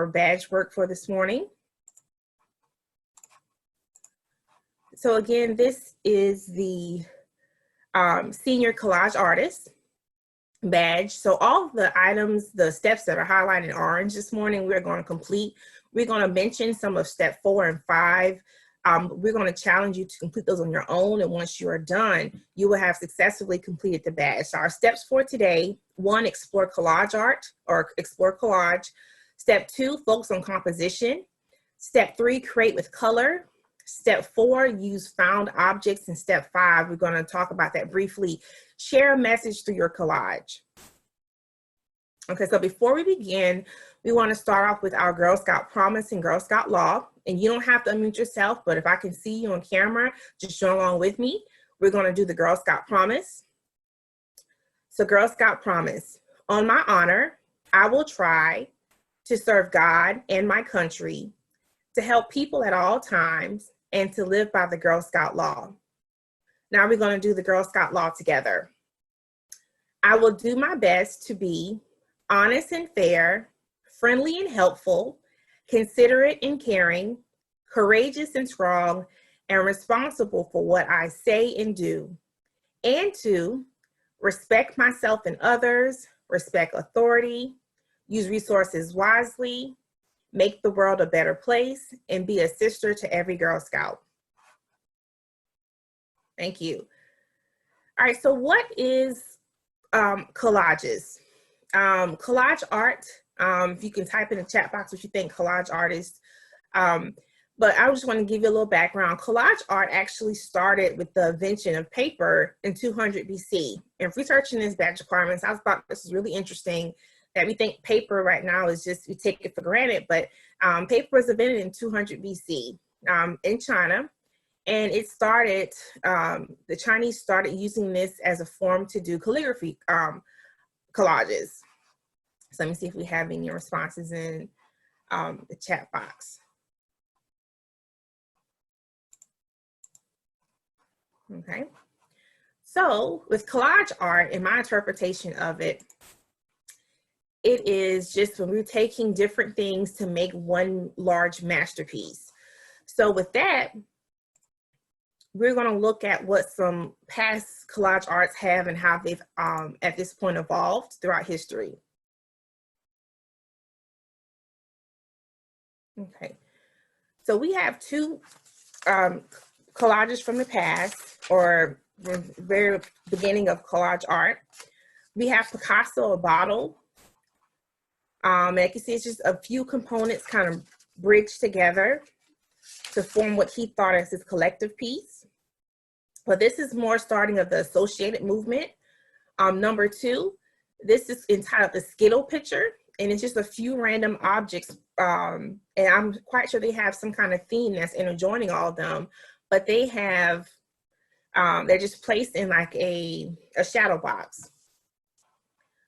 our badge work for this morning. So again, this is the senior collage artist badge. So all the items, the steps that are highlighted in orange this morning, we're going to complete. We're going to mention some of step 4 and 5. We're going to challenge you to complete those on your own. And once you are done, you will have successfully completed the badge. So our steps for today: 1, explore collage art or explore collage. Step 2, focus on composition. Step 3, create with color. Step 4, use found objects. And step 5, we're going to talk about that briefly. Share a message through your collage. Okay, so before we begin, we want to start off with our Girl Scout promise and Girl Scout law. And you don't have to unmute yourself, but if I can see you on camera, just join along with me. We're going to do the Girl Scout promise. So Girl Scout promise: on my honor, I will try to serve God and my country, to help people at all times, and to live by the Girl Scout law. Now we're going to do the Girl Scout law together. I will do my best to be honest and fair, friendly and helpful, considerate and caring, courageous and strong, and responsible for what I say and do, and to respect myself and others, respect authority, use resources wisely, make the world a better place, and be a sister to every Girl Scout. Thank you. All right, so what is collages? Collage art, if you can type in the chat box what you think collage art is. But I just want to give you a little background. Collage art actually started with the invention of paper in 200 BC. And researching this badge requirements, I thought this is really interesting, that we think paper right now is just, we take it for granted, but paper was invented in 200 BC in China. And it started, the Chinese started using this as a form to do calligraphy collages. So let me see if we have any responses in the chat box. Okay, so with collage art, in my interpretation of it, it is just when we're taking different things to make one large masterpiece. So with that, we're going to look at what some past collage arts have and how they've at this point evolved throughout history. Okay, so we have two collages from the past, or the very beginning of collage art. We have Picasso, a bottle. And you can see it's just a few components kind of bridged together to form what he thought as his collective piece. But this is more starting of the associated movement. Number 2, this is entitled the Skittle picture, and it's just a few random objects. And I'm quite sure they have some kind of theme that's interjoining all of them, but they have, they're just placed in like a shadow box.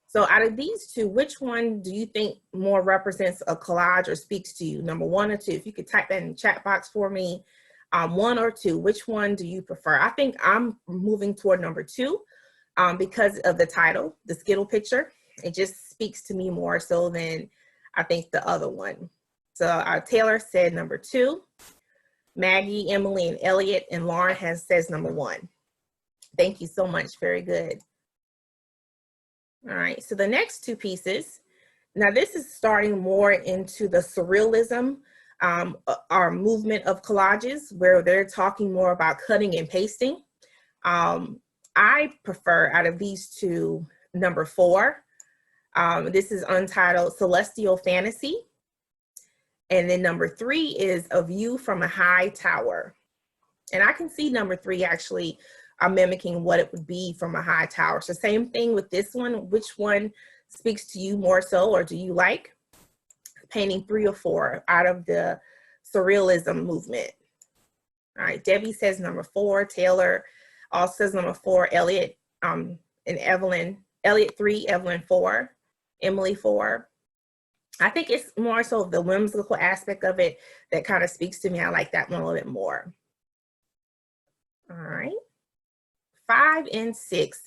So out of these two, which one do you think more represents a collage or speaks to you? Number 1 or 2? If you could type that in the chat box for me, 1 or 2, which one do you prefer? I think I'm moving toward number 2 because of the title, the Skittle picture. It just speaks to me more so than I think the other one. So Taylor said number 2. Maggie, Emily, and Elliot, and Lauren says number 1. Thank you so much. Very good. All right, so the next 2 pieces. Now this is starting more into the surrealism, our movement of collages, where they're talking more about cutting and pasting. I prefer, out of these 2, number 4. This is untitled Celestial Fantasy. And then number 3 is A View from a High Tower. And I can see number 3 actually mimicking what it would be from a high tower. So same thing with this one. Which one speaks to you more so, or do you like? Painting 3 or 4 out of the surrealism movement. All right, Debbie says number 4. Taylor also says number 4. Elliot and Evelyn. Elliot 3, Evelyn 4, Emily 4. I think it's more so the whimsical aspect of it that kind of speaks to me. I like that one a little bit more. All right. 5 and 6.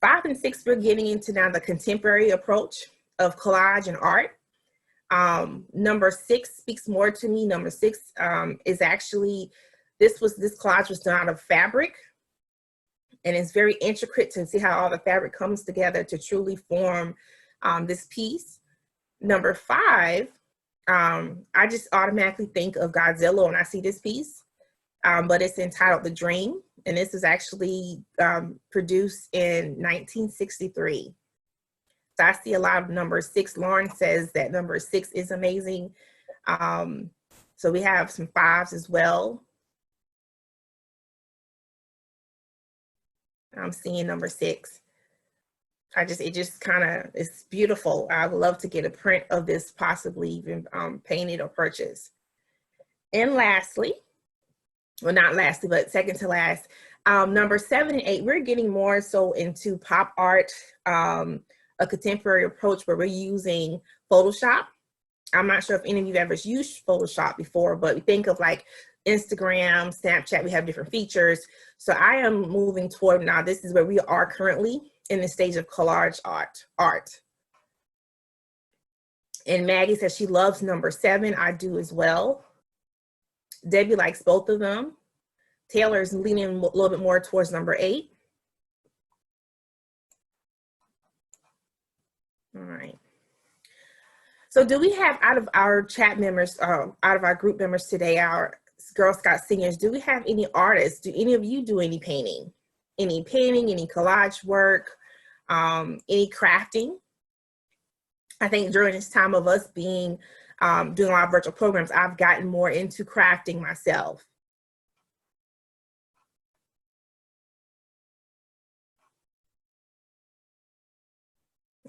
5 and 6, we're getting into now the contemporary approach of collage and art. Number 6 speaks more to me. Number 6 is actually, this collage was done out of fabric, and it's very intricate to see how all the fabric comes together to truly form this piece. Number 5, I just automatically think of Godzilla when I see this piece, but it's entitled The Dream, and this is actually produced in 1963. So I see a lot of number 6. Lauren says that number 6 is amazing. So we have some 5s as well. I'm seeing number 6. It just kind of, it's beautiful. I would love to get a print of this, possibly even painted or purchased. And lastly, well, not lastly, but second to last, number 7 and 8, we're getting more so into pop art, a contemporary approach where we're using Photoshop. I'm not sure if any of you have ever used Photoshop before, but we think of like Instagram, Snapchat, we have different features. So I am moving toward, now this is where we are currently in the stage of collage art. And Maggie says she loves number 7. I do as well. Debbie likes both of them. Taylor's leaning a little bit more towards number 8. All right. So do we have, out of our chat members, out of our group members today, our Girl Scout seniors, do we have any artists? Do any of you do any painting? Any painting, any collage work, any crafting? I think during this time of us being, doing our virtual programs, I've gotten more into crafting myself.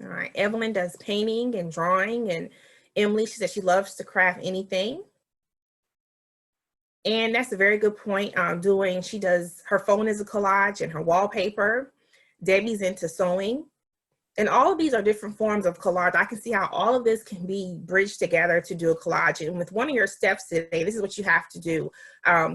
All right, Evelyn does painting and drawing, and Emily, she says she loves to craft anything. And that's a very good point. She does, her phone is a collage and her wallpaper. Debbie's into sewing. And all of these are different forms of collage. I can see how all of this can be bridged together to do a collage. And with one of your steps today, this is what you have to do.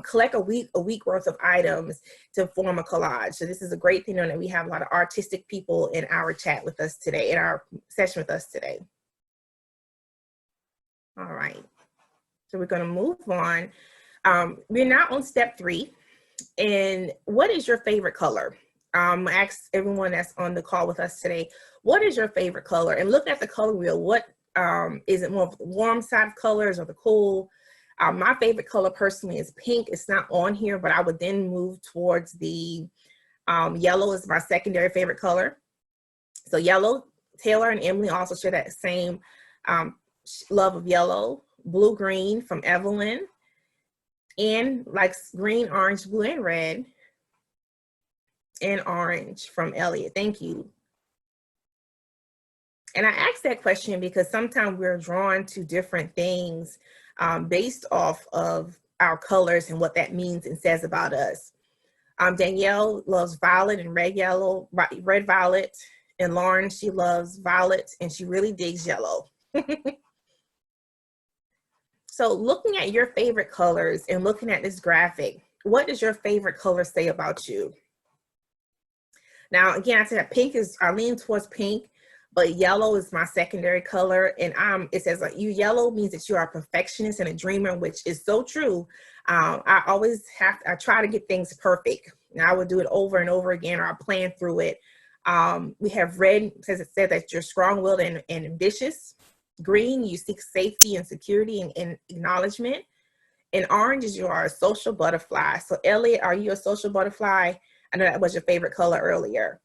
Collect a week worth of items to form a collage. So this is a great thing that we have a lot of artistic people in our chat with us today, in our session with us today. All right, so we're gonna move on. We're now on step 3. And what is your favorite color? Ask everyone that's on the call with us today, what is your favorite color? And look at the color wheel. What is it, more of the warm side of colors or the cool? My favorite color personally is pink. It's not on here, but I would then move towards the yellow is my secondary favorite color. So yellow, Taylor and Emily also share that same love of yellow. Blue green from Evelyn. And likes green, orange, blue, and red. And orange from Elliot. Thank you. And I asked that question because sometimes we're drawn to different things based off of our colors and what that means and says about us. Danielle loves violet and red violet. And Lauren, she loves violet and she really digs yellow. So looking at your favorite colors and looking at this graphic, what does your favorite color say about you? Now, again, I said pink is, I lean towards pink, but yellow is my secondary color. And it says like yellow means that you are a perfectionist and a dreamer, which is so true. I try to get things perfect. And I would do it over and over again, or I plan through it. We have red, it said that you're strong-willed and ambitious. Green, you seek safety and security and acknowledgement. And orange is you are a social butterfly. So Elliot, are you a social butterfly? I know that was your favorite color earlier.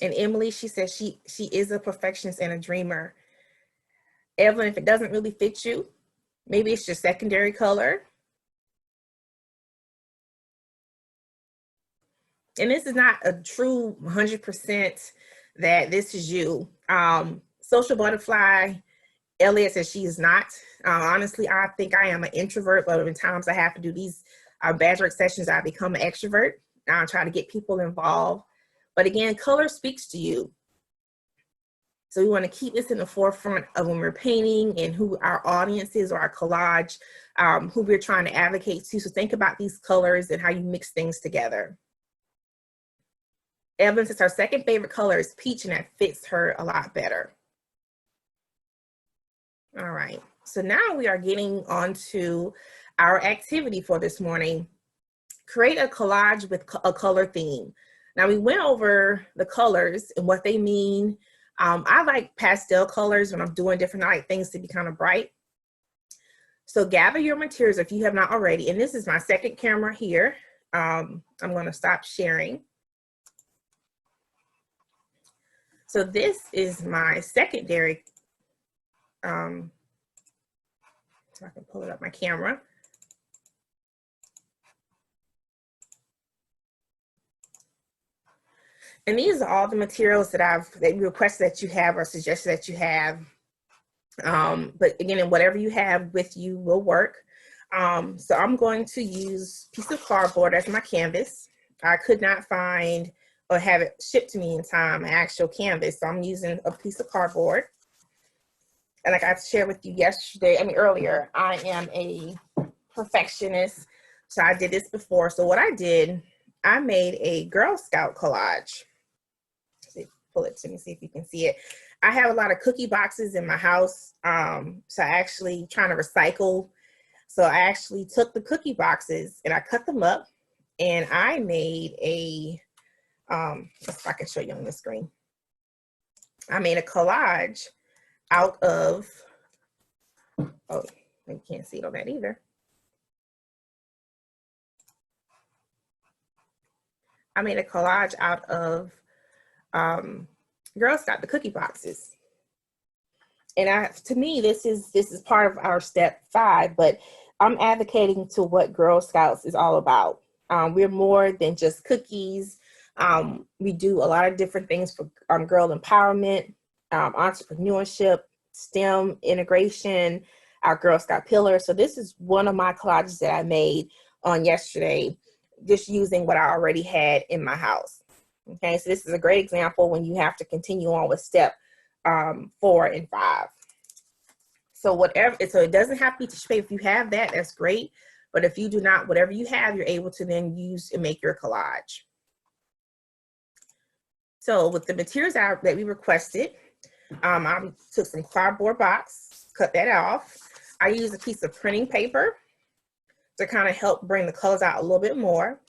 And Emily, she says she is a perfectionist and a dreamer. Evelyn, if it doesn't really fit you, maybe it's your secondary color. And this is not a true 100% that this is you. Social butterfly, Elliot says she is not. Honestly, I think I am an introvert, but in times I have to do these badge work sessions, I become an extrovert. I try to get people involved. But again, color speaks to you. So we want to keep this in the forefront of when we're painting and who our audience is or our collage, who we're trying to advocate to. So think about these colors and how you mix things together. Evan says her second favorite color is peach, and that fits her a lot better. All right, so now we are getting on to our activity for this morning. Create a collage with a color theme. Now, we went over the colors and what they mean. I like pastel colors when I'm doing different, I like things to be kind of bright. So gather your materials if you have not already. And this is my second camera here. I'm going to stop sharing. So this is my secondary. So I can pull it up my camera. And these are all the materials that you requested that you have or suggested that you have. But again, whatever you have with you will work. So I'm going to use a piece of cardboard as my canvas. I could not find or have it shipped to me in time, an actual canvas. So I'm using a piece of cardboard. And like I shared with you earlier, I am a perfectionist. So I did this before. So what I did, I made a Girl Scout collage. Pull it to me, see if you can see it. I have a lot of cookie boxes in my house. So I actually trying to recycle. So I actually took the cookie boxes and I cut them up, and I made a, if I can show you on the screen. I made a collage out of, oh, you can't see it on that either. I made a collage out of Girl Scout, the cookie boxes. And to me, this is part of our step 5, but I'm advocating to what Girl Scouts is all about. We're more than just cookies. We do a lot of different things for girl empowerment, entrepreneurship, STEM integration, our Girl Scout pillar. So this is one of my collages that I made on yesterday, just using what I already had in my house. Okay, so this is a great example when you have to continue on with step 4 and 5. So it doesn't have to be tissue paper. If you have that, that's great. But if you do not, whatever you have, you're able to then use and make your collage. So with the materials that we requested, I took some cardboard box, cut that off. I used a piece of printing paper to kind of help bring the colors out a little bit more.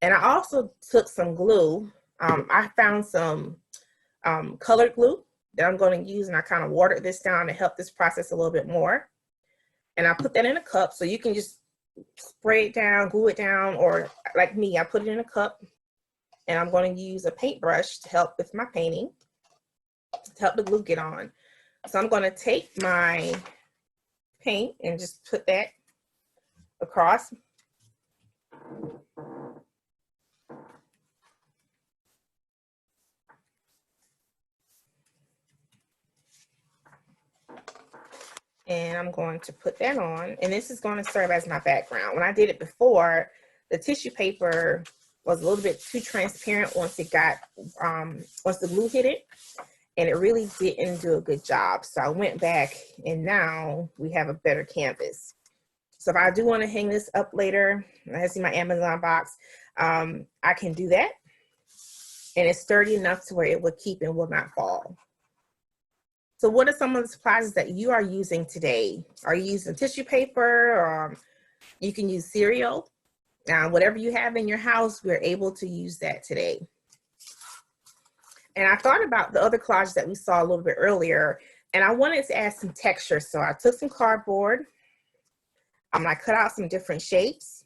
And I also took some glue. I found some colored glue that I'm going to use, and I kind of watered this down to help this process a little bit more. And I put that in a cup, so you can just spray it down, glue it down, or like me, I put it in a cup. And I'm going to use a paintbrush to help with my painting, to help the glue get on. So I'm going to take my paint and just put that across. And I'm going to put that on, and this is going to serve as my background. When I did it before, the tissue paper was a little bit too transparent once it got, once the glue hit it, and it really didn't do a good job. So I went back, and now we have a better canvas. So if I do want to hang this up later, I see my Amazon box, I can do that. And it's sturdy enough to where it will keep and will not fall. So what are some of the supplies that you are using today? Are you using tissue paper, or you can use cereal? Whatever you have in your house, we're able to use that today. And I thought about the other collages that we saw a little bit earlier, and I wanted to add some texture. So I took some cardboard, I cut out some different shapes,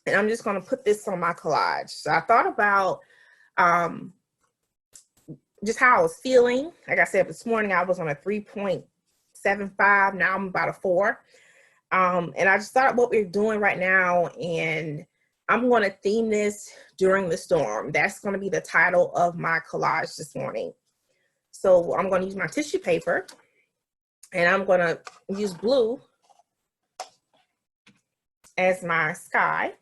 and I'm just going to put this on my collage. So I thought about just how I was feeling. Like I said, this morning I was on a 3.75. Now I'm about a 4. And I just thought what we're doing right now, and I'm going to theme this during the storm. That's going to be the title of my collage this morning. So I'm going to use my tissue paper, and I'm going to use blue as my sky.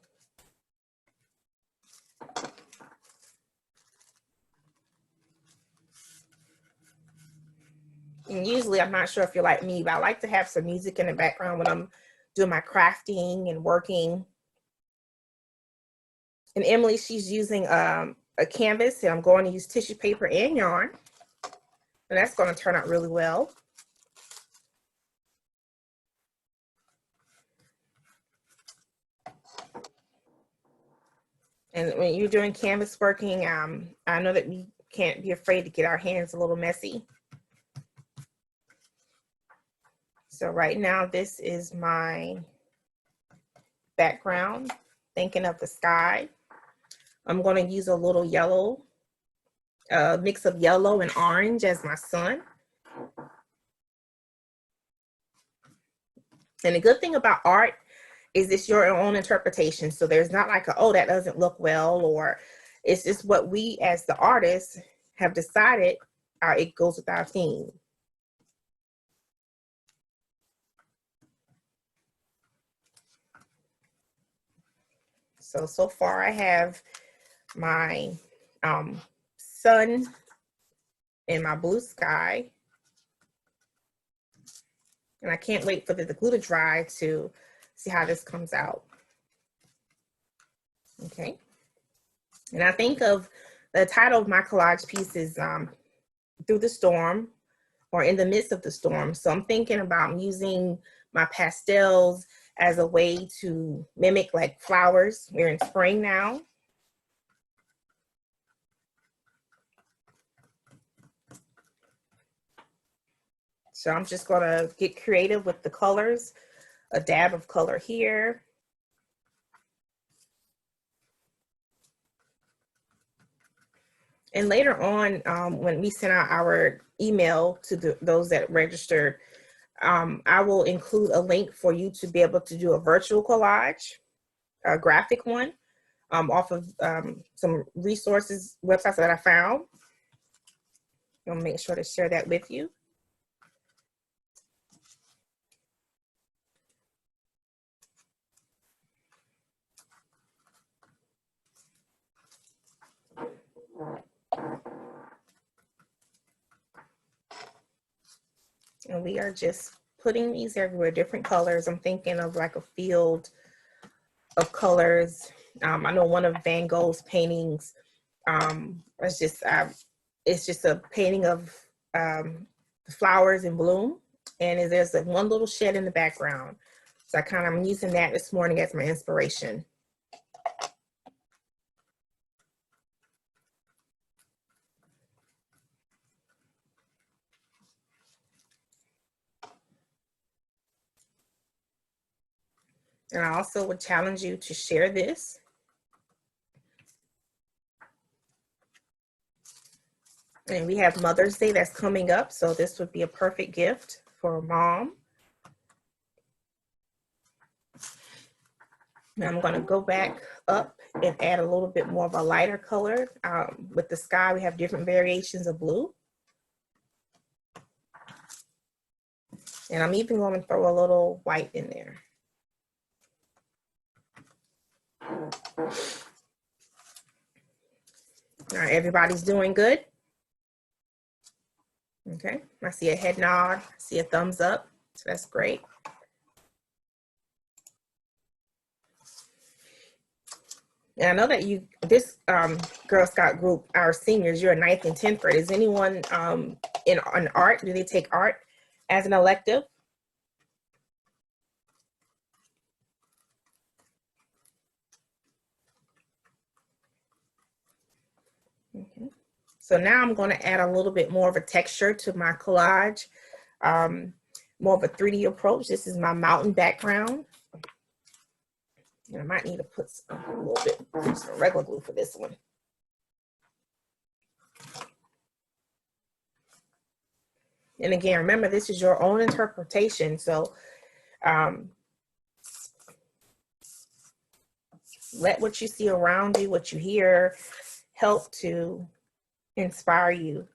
And usually, I'm not sure if you're like me, but I like to have some music in the background when I'm doing my crafting and working. And Emily, she's using a canvas, and I'm going to use tissue paper and yarn. And that's going to turn out really well. And when you're doing canvas working, I know that we can't be afraid to get our hands a little messy. So right now, this is my background, thinking of the sky. I'm going to use a little yellow, mix of yellow and orange as my sun. And the good thing about art is it's your own interpretation. So there's not like, oh, that doesn't look well, or it's just what we as the artists have decided it goes with our theme. So far I have my sun and my blue sky. And I can't wait for the glue to dry to see how this comes out. Okay. And I think of the title of my collage piece is Through the Storm, or In the Midst of the Storm. So I'm thinking about using my pastels as a way to mimic like flowers. We're in spring now. So I'm just gonna get creative with the colors, a dab of color here. And later on, when we send out our email to those that registered, I will include a link for you to be able to do a virtual collage, a graphic one, off of some resources, websites that I found. I'll make sure to share that with you. And we are just putting these everywhere, different colors. I'm thinking of like a field of colors. I know one of Van Gogh's paintings, it's just a painting of flowers in bloom. And there's like one little shed in the background. So I'm using that this morning as my inspiration. And I also would challenge you to share this. And we have Mother's Day that's coming up, so this would be a perfect gift for a mom. Now I'm going to go back up and add a little bit more of a lighter color. With the sky, we have different variations of blue. And I'm even going to throw a little white in there. All right, everybody's doing good? Okay, I see a head nod, I see a thumbs up, so that's great. And I know that this Girl Scout group, our seniors, you're a 9th and 10th grade. Is anyone in art? Do they take art as an elective? Okay. So now I'm going to add a little bit more of a texture to my collage, more of a 3D approach. This is my mountain background. And I might need to put a little bit some regular glue for this one. And again, remember, this is your own interpretation. So let what you see around you, what you hear, help to inspire you.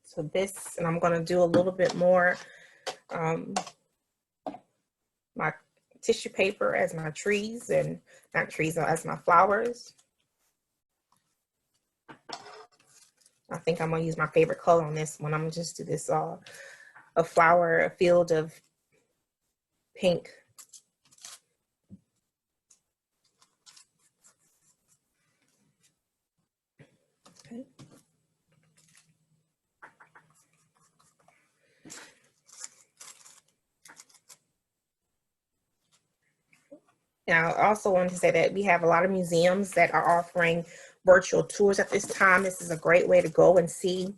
So this, and I'm going to do a little bit more my tissue paper as my trees, and not trees, as my flowers. I think I'm gonna use my favorite color on this one. I'm gonna just do this a flower, a field of pink. Okay. Now, I also wanted to say that we have a lot of museums that are offering virtual tours at this time. This is a great way to go and see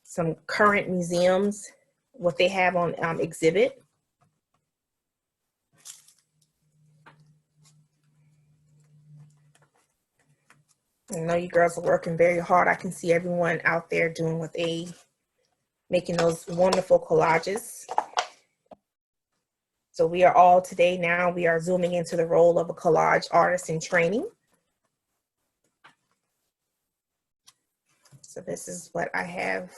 some current museums, what they have on exhibit. I know you girls are working very hard. I can see everyone out there doing what making those wonderful collages. So we are all today now, we are zooming into the role of a collage artist in training. So this is what I have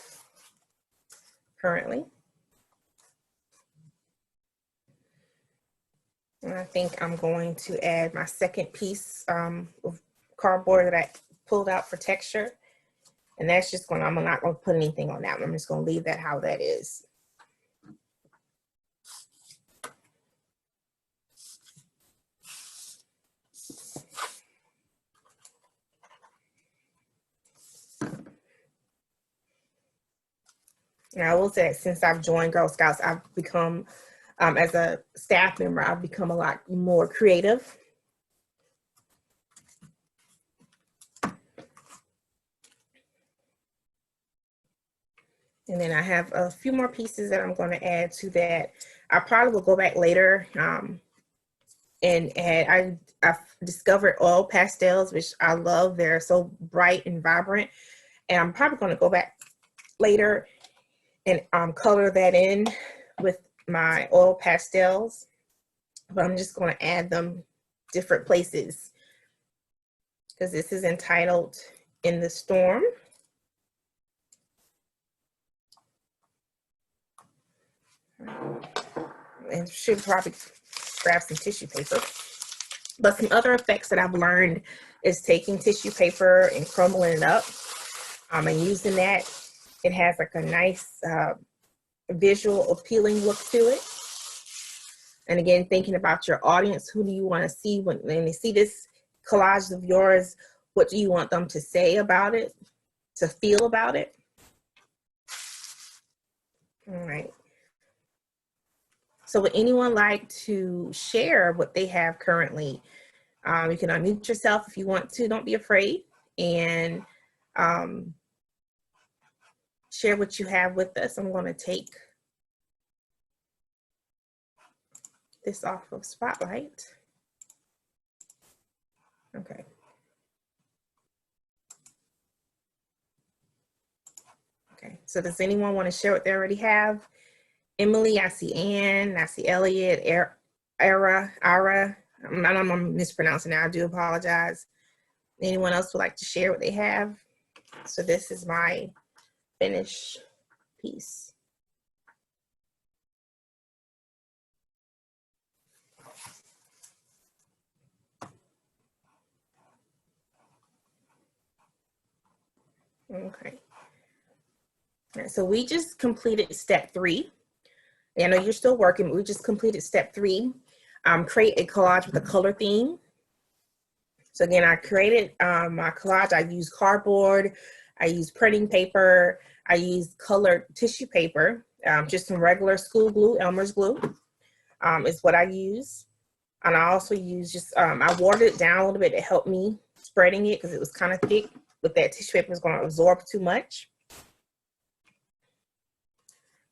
currently. And I think I'm going to add my second piece of cardboard that I pulled out for texture. And that's just going, I'm not going to put anything on that one. I'm just going to leave that how that is. And I will say that since I've joined Girl Scouts, I've become, as a staff member, I've become a lot more creative. And then I have a few more pieces that I'm going to add to that. I probably will go back later and add, I've discovered oil pastels, which I love. They're so bright and vibrant. And I'm probably going to go back later and color that in with my oil pastels. But I'm just going to add them different places because this is entitled In the Storm. And should probably grab some tissue paper. But some other effects that I've learned is taking tissue paper and crumbling it up and using that. It has like a nice visual appealing look to it. And again, thinking about your audience, who do you want to see when they see this collage of yours? What do you want them to say about it, to feel about it? All right. So would anyone like to share what they have currently? You can unmute yourself if you want to, don't be afraid, and share what you have with us. I'm going to take this off of Spotlight. Okay. Okay, so does anyone want to share what they already have? Emily, I see Ann, I see Elliot, Ara. I'm mispronouncing it, I do apologize. Anyone else would like to share what they have? So this is my finished piece. Okay. So we just completed step 3. I know you're still working, but we just completed step 3. Create a collage with a color theme. So again, I created my collage. I used cardboard, I used printing paper, I used colored tissue paper, just some regular school glue, Elmer's glue is what I use. And I also use just, I watered it down a little bit to help me spreading it because it was kind of thick. With that tissue paper, it's going to absorb too much.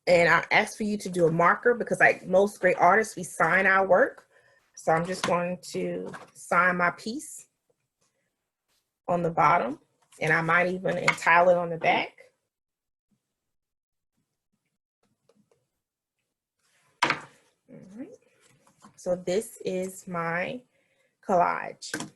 And I asked for you to do a marker because like most great artists, we sign our work. So I'm just going to sign my piece on the bottom, and I might even entile it on the back. All right. So this is my collage.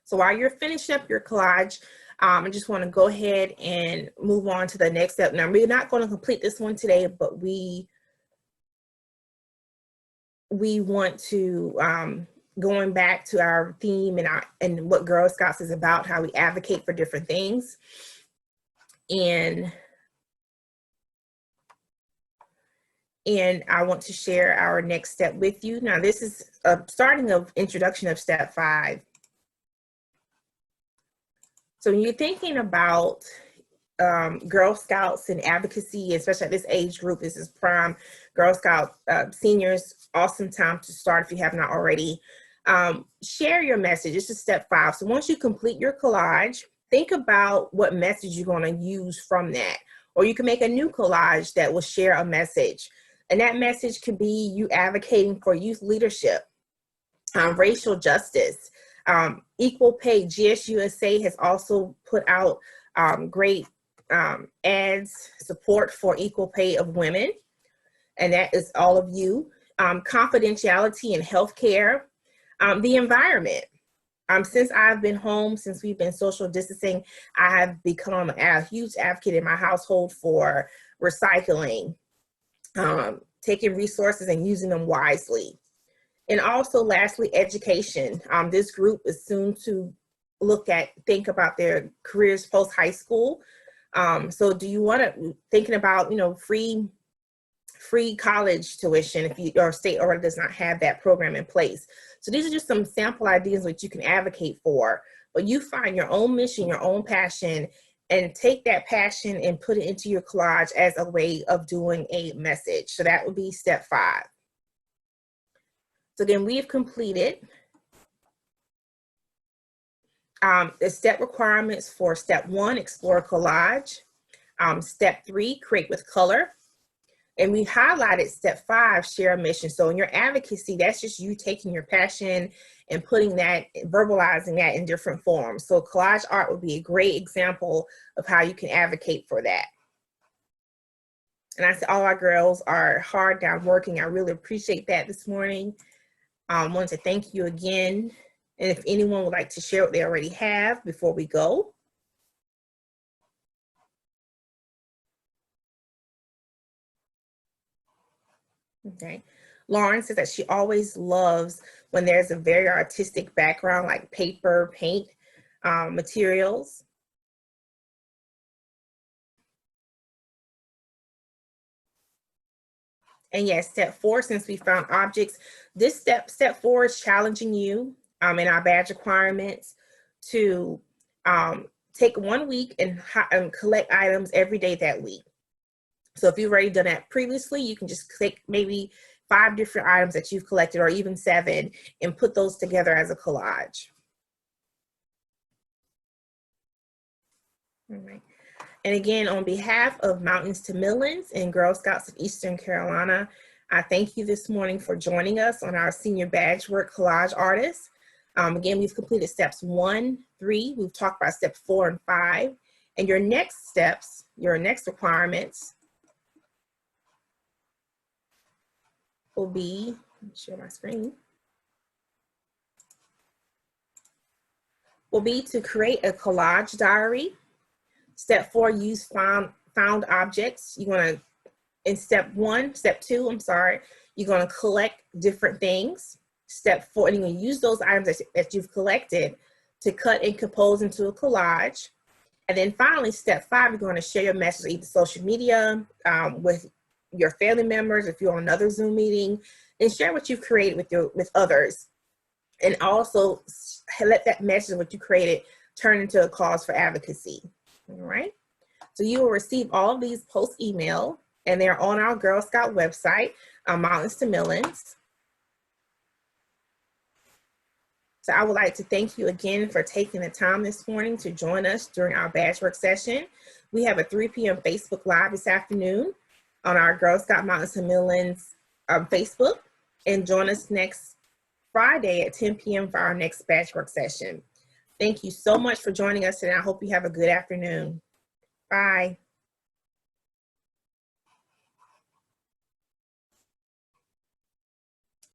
So while you're finishing up your collage, I just want to go ahead and move on to the next step. Now, we're not going to complete this one today, but we want to going back to our theme and what Girl Scouts is about, how we advocate for different things. And I want to share our next step with you. Now, this is a starting of introduction of step 5. So when you're thinking about Girl Scouts and advocacy, especially at this age group, this is prime Girl Scout seniors, awesome time to start if you have not already. Share your message. This is step 5. So once you complete your collage, think about what message you're going to use from that. Or you can make a new collage that will share a message. And that message could be you advocating for youth leadership, racial justice, equal pay. GSUSA has also put out great ads, support for equal pay of women. And that is all of you. Confidentiality in healthcare, the environment. Since I've been home, since we've been social distancing, I have become a huge advocate in my household for recycling, taking resources and using them wisely. And also lastly, education. This group is soon to think about their careers post high school. So do you want to thinking about, free college tuition if your state already does not have that program in place. So these are just some sample ideas which you can advocate for, but you find your own mission, your own passion, and take that passion and put it into your collage as a way of doing a message. So that would be step 5. So then we've completed the step requirements for step 1, explore collage. Step 3, create with color. And we highlighted step 5, share a mission. So in your advocacy, that's just you taking your passion and putting that, verbalizing that in different forms. So collage art would be a great example of how you can advocate for that. And I said, all our girls are hard down working. I really appreciate that this morning. I want to thank you again. And if anyone would like to share what they already have before we go. Okay. Lauren says that she always loves when there's a very artistic background like paper, paint, materials. And yes, step 4, since we found objects, this step 4 is challenging you in our badge requirements to take 1 week and collect items every day that week. So if you've already done that previously, you can just click maybe 5 different items that you've collected, or even 7, and put those together as a collage. All right. And again, on behalf of Mountains to Midlands and Girl Scouts of Eastern Carolina, I thank you this morning for joining us on our Senior Badge Work Collage Artists. Again, we've completed steps 1, 3. We've talked about step 4 and 5. And your next steps, your next requirements will be, let me share my screen, will be to create a collage diary. Step 4, use found objects. You want to, in step 2, I'm sorry, you're going to collect different things. Step 4, and you're going to use those items that you've collected to cut and compose into a collage. And then finally, step 5, you're going to share your message either social media, with your family members, if you're on another Zoom meeting, and share what you've created with others. And also let that message, what you created, turn into a cause for advocacy. All right. So you will receive all of these post email, and they're on our Girl Scout website, Mountains to Midlands. So I would like to thank you again for taking the time this morning to join us during our badge work session. We have a 3 p.m. Facebook Live this afternoon on our Girl Scout Mountains to Midlands Facebook, and join us next Friday at 10 p.m. for our next badge work session. Thank you so much for joining us today. I hope you have a good afternoon. Bye.